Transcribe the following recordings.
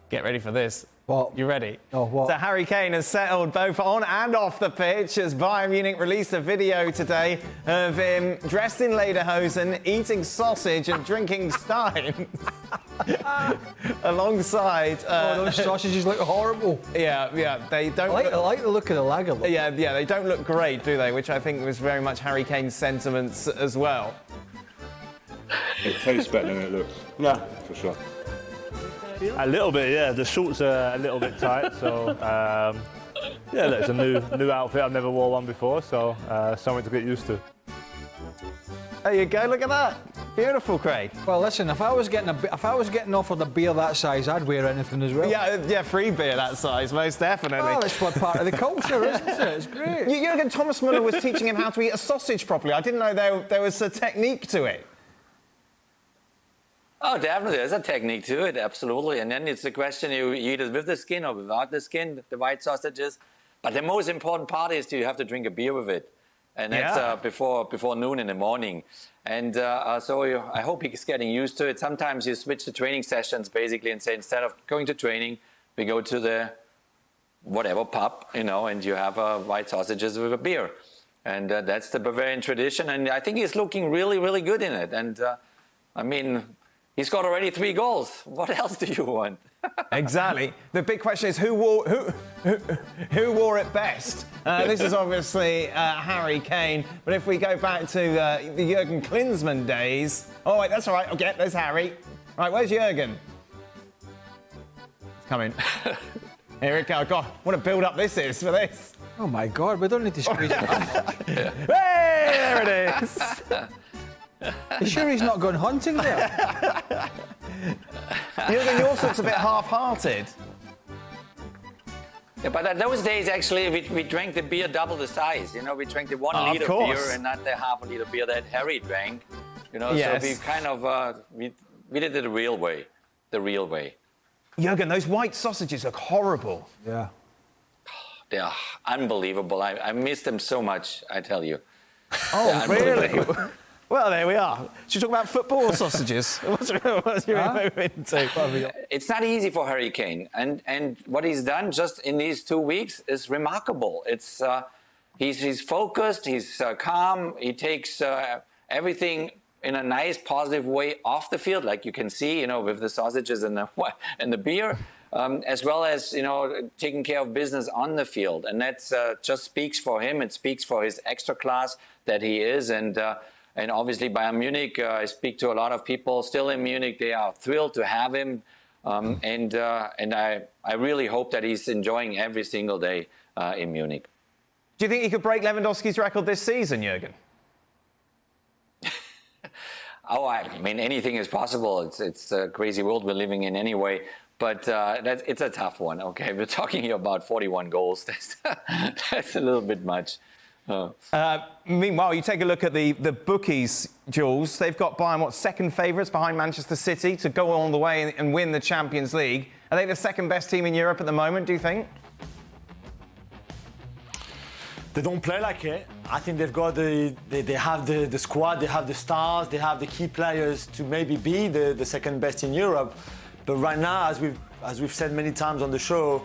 Get ready for this. What? You ready? Oh, what? So Harry Kane has settled both on and off the pitch as Bayern Munich released a video today of him dressed in lederhosen, eating sausage and drinking Stein. Alongside... those sausages look horrible. Yeah, they don't... I like the look of the lager. Look. Yeah, they don't look great, do they? Which I think was very much Harry Kane's sentiments as well. It tastes better than it looks. Yeah. For sure. A little bit, yeah. The shorts are a little bit tight, so yeah, it's a new outfit. I've never wore one before, so something to get used to. There you go. Look at that. Beautiful, Craig. Well, listen, if I was getting offered a beer that size, I'd wear anything as well. Yeah, free beer that size, most definitely. Well, it's part of the culture, isn't it? It's great. Jürgen, Thomas Müller was teaching him how to eat a sausage properly. I didn't know there was a technique to it. Oh, definitely. There's a technique to it, absolutely. And then it's the question, you eat it with the skin or without the skin, the white sausages. But the most important part is you have to drink a beer with it. And that's before noon in the morning. And so I hope he's getting used to it. Sometimes you switch the training sessions, basically, and say, instead of going to training, we go to the whatever pub, and you have white sausages with a beer. And that's the Bavarian tradition. And I think he's looking really, really good in it. And I mean... he's got already 3 goals. What else do you want? Exactly. The big question is who wore it best? This is obviously Harry Kane. But if we go back to the Jürgen Klinsmann days... Oh, wait, that's all right. Okay, there's Harry. Right, where's Jürgen? It's coming. Here it goes. God, what a build-up this is for this. Oh, my God, we don't need to squeeze it up. Hey, there it is. You sure he's not going hunting there? Jürgen, yours looks a bit half-hearted. Yeah, but in those days, actually, we drank the beer double the size. We drank the 1 liter beer and not the half a liter beer that Harry drank. Yes. So we kind of, we did it the real way. Jürgen, those white sausages look horrible. Yeah. They are unbelievable. I miss them so much, I tell you. Oh, really? Well, there we are. Should we talk about football or sausages? What's your move into? It's not easy for Harry Kane. And what he's done just in these 2 weeks is remarkable. It's he's focused, he's calm, he takes everything in a nice, positive way off the field, like you can see, with the sausages and the beer, as well as, taking care of business on the field. And that just speaks for him. It speaks for his extra class that he is. And obviously, Bayern Munich, I speak to a lot of people still in Munich. They are thrilled to have him. And I really hope that he's enjoying every single day in Munich. Do you think he could break Lewandowski's record this season, Jürgen? I mean, anything is possible. It's a crazy world we're living in anyway. But it's a tough one, okay? We're talking here about 41 goals. That's a little bit much. Meanwhile, you take a look at the bookies, Jules. They've got Bayern, second favourites behind Manchester City to go all the way and win the Champions League. Are they the second best team in Europe at the moment, do you think? They don't play like it. I think they've got they have the squad, they have the stars, they have the key players to maybe be the second best in Europe. But right now, as we've said many times on the show,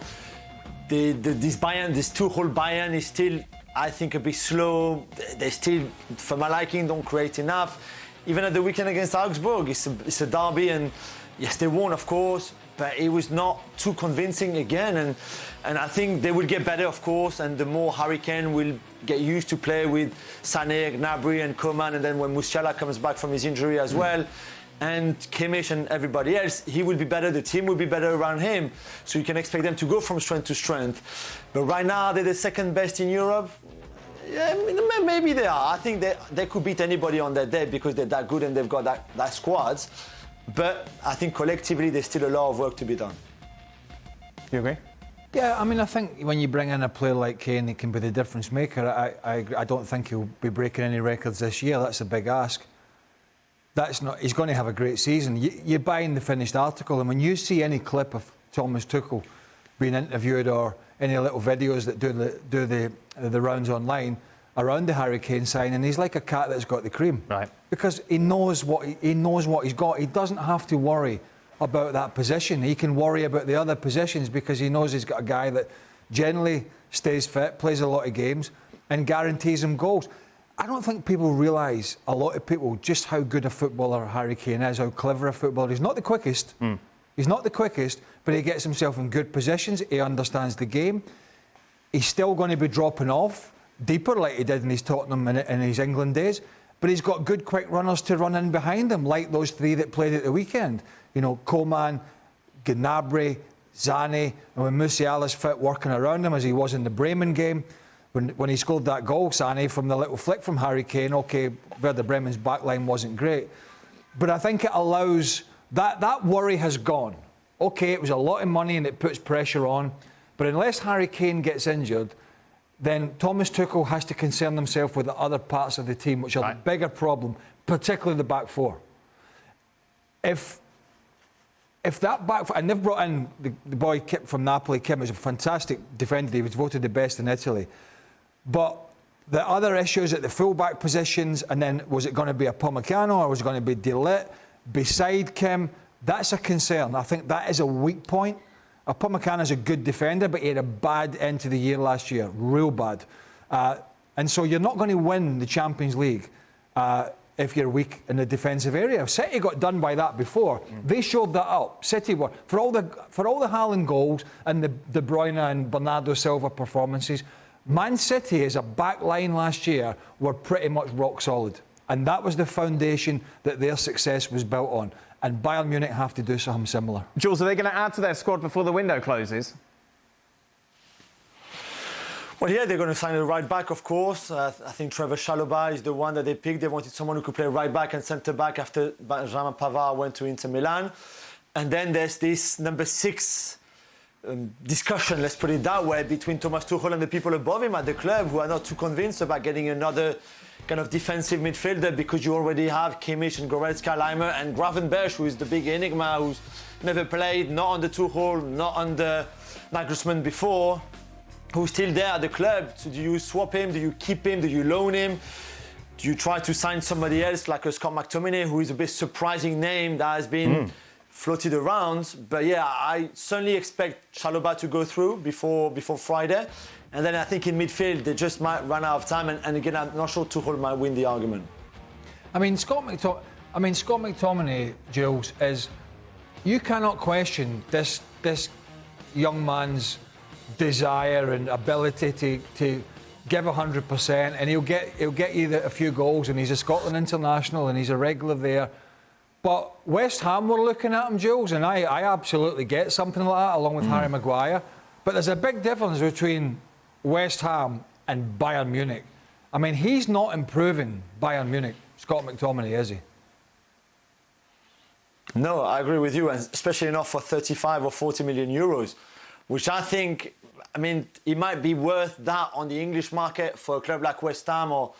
this Tuchel Bayern is still, I think, a bit slow. They still, for my liking, don't create enough. Even at the weekend against Augsburg, it's a derby, and yes, they won, of course, but it was not too convincing again. And I think they will get better, of course, and the more Harry Kane will get used to play with Sané, Gnabry, and Coman, and then when Musiala comes back from his injury as well, and Kimmich and everybody else, he will be better, the team will be better around him. So you can expect them to go from strength to strength. But right now, they're the second best in Europe. Yeah, maybe they are. I think they could beat anybody on that day because they're that good and they've got that squads. But I think collectively, there's still a lot of work to be done. You agree? Yeah, I mean, I think when you bring in a player like Kane, he can be the difference maker. I don't think he'll be breaking any records this year. That's a big ask. He's going to have a great season. You're buying the finished article, and when you see any clip of Thomas Tuchel being interviewed or any little videos that do the rounds online around the Harry Kane signing, he's like a cat that's got the cream. Right. Because he knows what he's got. He doesn't have to worry about that position. He can worry about the other positions because he knows he's got a guy that generally stays fit, plays a lot of games, and guarantees him goals. I don't think people realise, a lot of people, just how good a footballer Harry Kane is, how clever a footballer. He's not the quickest. He's not the quickest, but he gets himself in good positions. He understands the game. He's still going to be dropping off deeper like he did in his Tottenham and in his England days. But he's got good quick runners to run in behind him, like those three that played at the weekend. You know, Coman, Gnabry, Zane, and when Musiala's fit, working around him as he was in the Bremen game. When he scored that goal, Sané, from the little flick from Harry Kane, OK, Werder Bremen's backline wasn't great. But I think it allows... That worry has gone. OK, it was a lot of money and it puts pressure on. But unless Harry Kane gets injured, then Thomas Tuchel has to concern himself with the other parts of the team, which are the bigger problem, particularly the back four. If that back four... And they've brought in the boy from Napoli, Kim, is a fantastic defender. He was voted the best in Italy. But the other issues at the full-back positions, and then was it going to be a Upamecano or was it going to be De Ligt beside Kim? That's a concern. I think that is a weak point. Upamecano is a good defender, but he had a bad end to the year last year, real bad. And so you're not going to win the Champions League if you're weak in the defensive area. City got done by that before. They showed that up. City were, for all the Haaland goals and the De Bruyne and Bernardo Silva performances, Man City as a back line last year were pretty much rock solid. And that was the foundation that their success was built on. And Bayern Munich have to do something similar. Jules, are they going to add to their squad before the window closes? Well, yeah, they're going to sign a right back, of course. I think Trevor Chalobah is the one that they picked. They wanted someone who could play right back and centre back after Benjamin Pavard went to Inter Milan. And then there's this number 6 discussion, let's put it that way, between Thomas Tuchel and the people above him at the club who are not too convinced about getting another kind of defensive midfielder, because you already have Kimmich and Goretzka, Leimer and Gravenberch, who is the big enigma, who's never played, not under Tuchel, not under Nagelsmann before, who's still there at the club. So do you swap him? Do you keep him? Do you loan him? Do you try to sign somebody else like a Scott McTominay, who is a bit surprising name that has been floated around? But yeah, I certainly expect Chalobah to go through before Friday. And then I think in midfield, they just might run out of time. And again, I'm not sure Tuchel might win the argument. I mean, Scott McTominay, Jules, is... You cannot question this young man's desire and ability to give 100%, and he'll get you a few goals, and he's a Scotland international and he's a regular there. But West Ham were looking at him, Jules, and I absolutely get something like that, along with Harry Maguire. But there's a big difference between West Ham and Bayern Munich. I mean, he's not improving Bayern Munich, Scott McTominay, is he? No, I agree with you, and especially not for 35 or 40 million euros, which I think, I mean, it might be worth that on the English market for a club like West Ham, or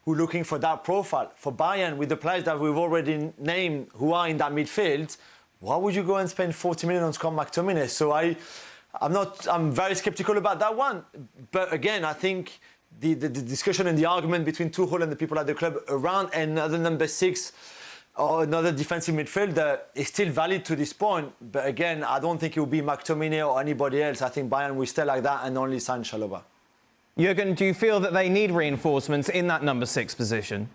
who are looking for that profile. For Bayern, with the players that we've already named who are in that midfield, why would you go and spend 40 million on Scott McTominay? So I'm very sceptical about that one. But again, I think the discussion and the argument between Tuchel and the people at the club around another number 6 or another defensive midfielder is still valid to this point. But again, I don't think it will be McTominay or anybody else. I think Bayern will stay like that and only sign Chalobah. Jurgen, do you feel that they need reinforcements in that number 6 position?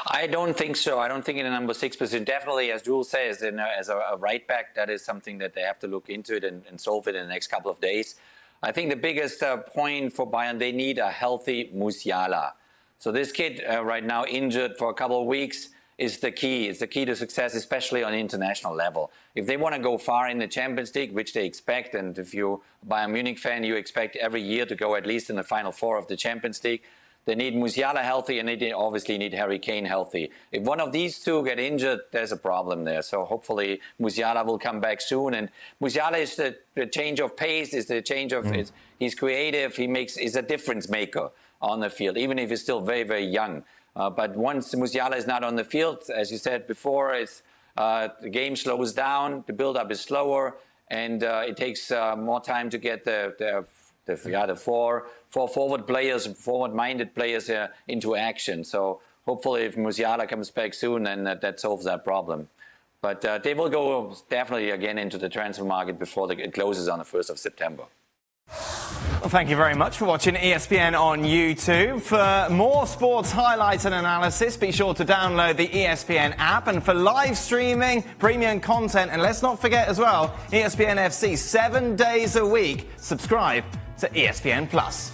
I don't think so. I don't think in a number 6 position. Definitely, as Jules says, as a right back, that is something that they have to look into it and solve it in the next couple of days. I think the biggest point for Bayern, they need a healthy Musiala. So this kid right now injured for a couple of weeks is the key. It's the key to success, especially on the international level. If they want to go far in the Champions League, which they expect, and if you're a Bayern Munich fan, you expect every year to go at least in the Final Four of the Champions League, they need Musiala healthy, and they obviously need Harry Kane healthy. If one of these two get injured, there's a problem there. So hopefully Musiala will come back soon. And Musiala is the change of pace, is the change of... He's creative, he's a difference maker on the field, even if he's still very, very young. But once Musiala is not on the field, as you said before, the game slows down, the build-up is slower, and it takes more time to get the four forward players, forward-minded players into action. So hopefully if Musiala comes back soon, then that solves that problem. But they will go definitely again into the transfer market before it closes on the 1st of September. Well, thank you very much for watching ESPN on YouTube. For more sports highlights and analysis, be sure to download the ESPN app. And for live streaming, premium content, and let's not forget as well, ESPN FC 7 days a week. Subscribe to ESPN Plus.